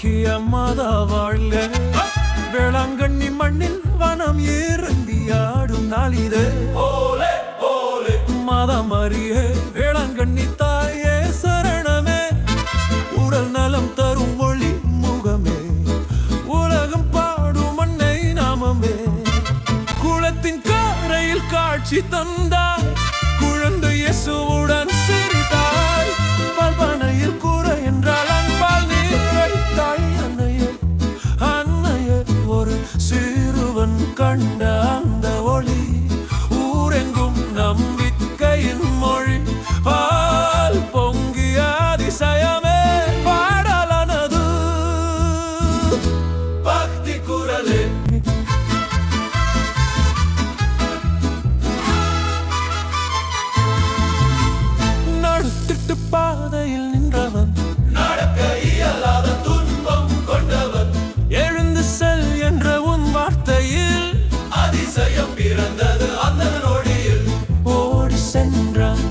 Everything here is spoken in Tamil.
பாக்கியமாதா வாழ்க. வேளாங்கண்ணி மண்ணில் வனம் ஏறந்தி ஆடும் நாளிதே. மாதா மரியே வேளாங்கண்ணி தாயே சரணமே. உடல் நலம் தரும் ஒளி முகமே, உலகம் பாடும் அன்னை நாமமே. குளத்தின் கரையில் காட்சி தந்தாய், குழந்தை இயேசுவுடன் சிரித்தாய். பால்பானையில் கூரை என்றால் அன்பால் நீரைத்தாய். அன்னையே அன்னையே ஒரு சிறுவன் கண்ட அந்த ஒளி, ஊரெங்கும் நம்பிக்கையின் மொழி. பால் பொங்கிய அதிசயமே பாடலானது பக்தி குரலே. நடுத்திட்டு பாதையில் நின்றவன், நடக்க இயலாத துன்பம் கொண்டவன், எழுந்து செல் என்ற உன் வார்த்தையில் அதிசயம் பிறந்தது அந்த நொடியில். ஓடி சென்றான்